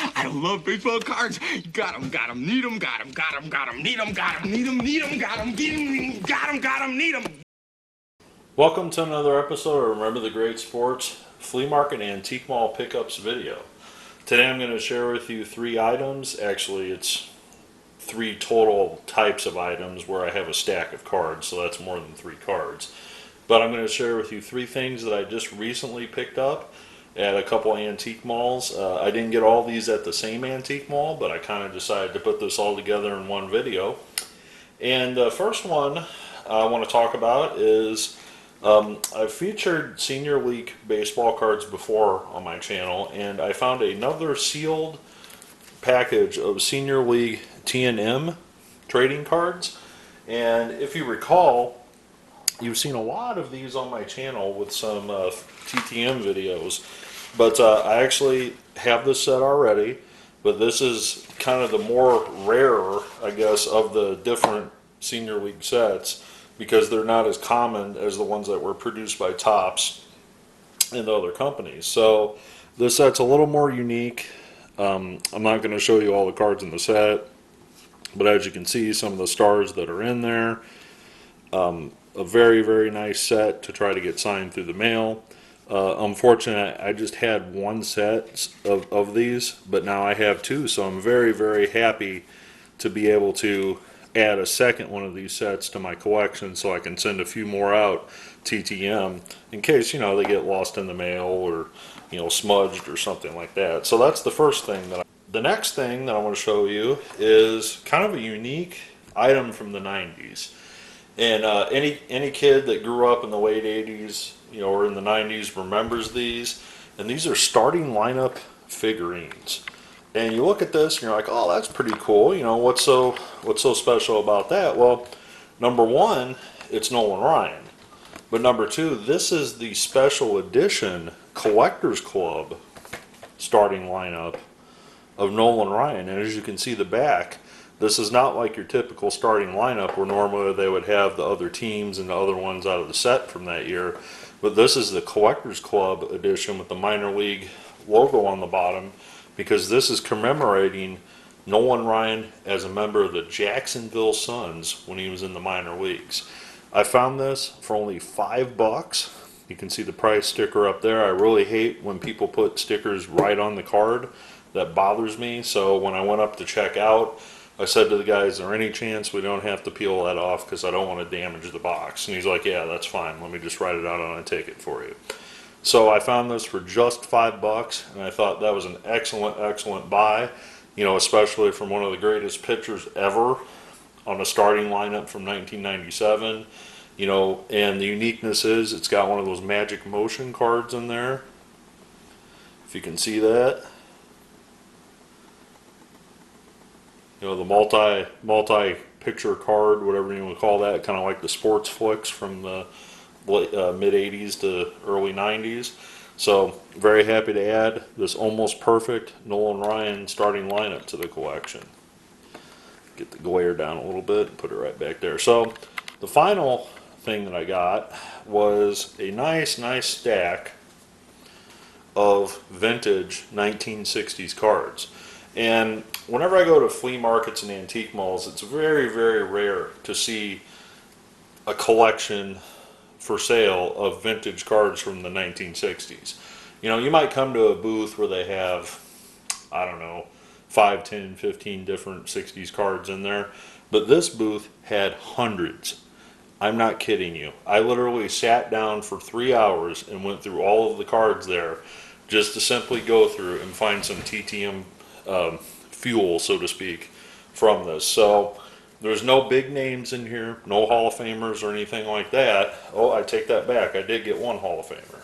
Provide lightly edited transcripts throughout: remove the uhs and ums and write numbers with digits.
I love baseball cards. Got 'em, need 'em, got 'em, need 'em, need 'em, need 'em, got 'em, need 'em. Welcome to another episode of Remember the Great Sports Flea Market Antique Mall Pickups video. Today I'm going to share with you three items. Actually, it's three total types of items where I have a stack of cards, so that's more than three cards. But I'm going to share with you three things that I just recently picked up at a couple antique malls. I didn't get all these at the same antique mall, but I kind of decided to put this all together in one video. And the first one I want to talk about is I've featured Senior League baseball cards before on my channel, and I found another sealed package of Senior League T&M trading cards. And if you recall, you've seen a lot of these on my channel with some TTM videos, but I actually have this set already, but this is kind of the more rare, I guess, of the different Senior League sets, because they're not as common as the ones that were produced by Topps and other companies. So this set's a little more unique. I'm not going to show you all the cards in the set, but as you can see, some of the stars that are in there. A very, very nice set to try to get signed through the mail. Unfortunately, I just had one set of these, but now I have two, so I'm very, very happy to be able to add a second one of these sets to my collection so I can send a few more out TTM in case, they get lost in the mail or, smudged or something like that. So that's the first thing. The next thing that I want to show you is kind of a unique item from the 90s. And any kid that grew up in the late 80s, or in the 90s remembers these. And these are starting lineup figurines. And you look at this and you're like, oh, that's pretty cool. What's so special about that? Well, number one, it's Nolan Ryan. But number two, this is the special edition Collectors Club starting lineup of Nolan Ryan. And as you can see the back, this is not like your typical starting lineup where normally they would have the other teams and the other ones out of the set from that year. But this is the Collectors Club edition with the minor league logo on the bottom, because this is commemorating Nolan Ryan as a member of the Jacksonville Suns when he was in the minor leagues. I found this for only $5. You can see the price sticker up there. I really hate when people put stickers right on the card. That bothers me. So when I went up to check out, I said to the guy, is there any chance we don't have to peel that off because I don't want to damage the box? And he's like, yeah, that's fine. Let me just write it out on a ticket for you. So I found this for just $5, and I thought that was an excellent, excellent buy, especially from one of the greatest pitchers ever on a starting lineup from 1997. And the uniqueness is it's got one of those magic motion cards in there, if you can see that. The multi-picture card, whatever you want to call that, kind of like the sports flicks from the mid-80s to early 90s. So very happy to add this almost perfect Nolan Ryan starting lineup to the collection. Get the glare down a little bit and put it right back there. So the final thing that I got was a nice stack of vintage 1960s cards. And whenever I go to flea markets and antique malls, it's very, very rare to see a collection for sale of vintage cards from the 1960s. You might come to a booth where they have, I don't know, 5, 10, 15 different 60s cards in there. But this booth had hundreds. I'm not kidding you. I literally sat down for 3 hours and went through all of the cards there just to simply go through and find some TTM fuel, so to speak, from this. So there's no big names in here, no Hall of Famers or anything like that. Oh, I take that back. I did get one Hall of Famer.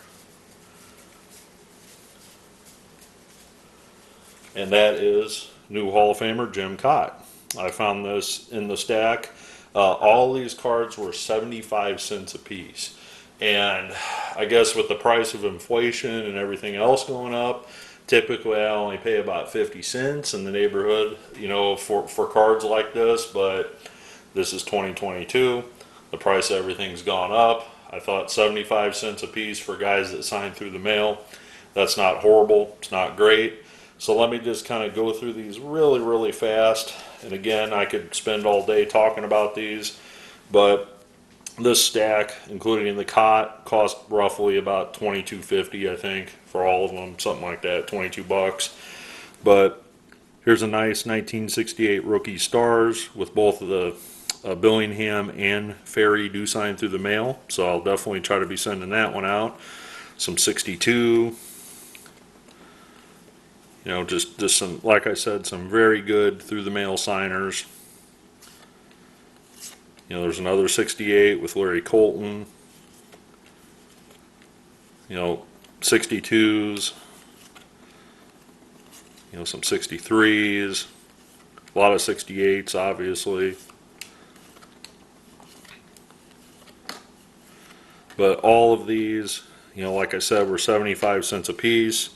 And that is new Hall of Famer Jim Kaat. I found this in the stack. All these cards were 75 cents a piece. And I guess with the price of inflation and everything else going up, typically I only pay about 50 cents in the neighborhood, for cards like this, but this is 2022. The price of everything's gone up. I thought 75 cents a piece for guys that sign through the mail. That's not horrible. It's not great. So let me just kind of go through these really fast. And again, I could spend all day talking about these, but this stack, including the cot, cost roughly about $22.50, I think, for all of them, something like that, 22 bucks. But here's a nice 1968 rookie stars with both of the Billingham and Ferry do sign through the mail, so I'll definitely try to be sending that one out. Some 62, you know, just some, like I said, some very good through the mail signers. You know, there's another 68 with Larry Colton. You know, 62s. You know, some 63s. A lot of 68s, obviously. But all of these, you know, like I said, were 75 cents a piece.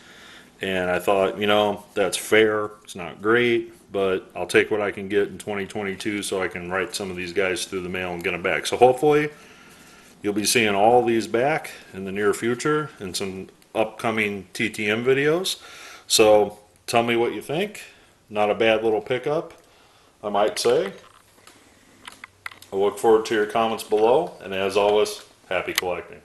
And I thought, you know, that's fair. It's not great, but I'll take what I can get in 2022 so I can write some of these guys through the mail and get them back. So hopefully you'll be seeing all these back in the near future in some upcoming TTM videos. So tell me what you think. Not a bad little pickup, I might say. I look forward to your comments below, and as always, happy collecting.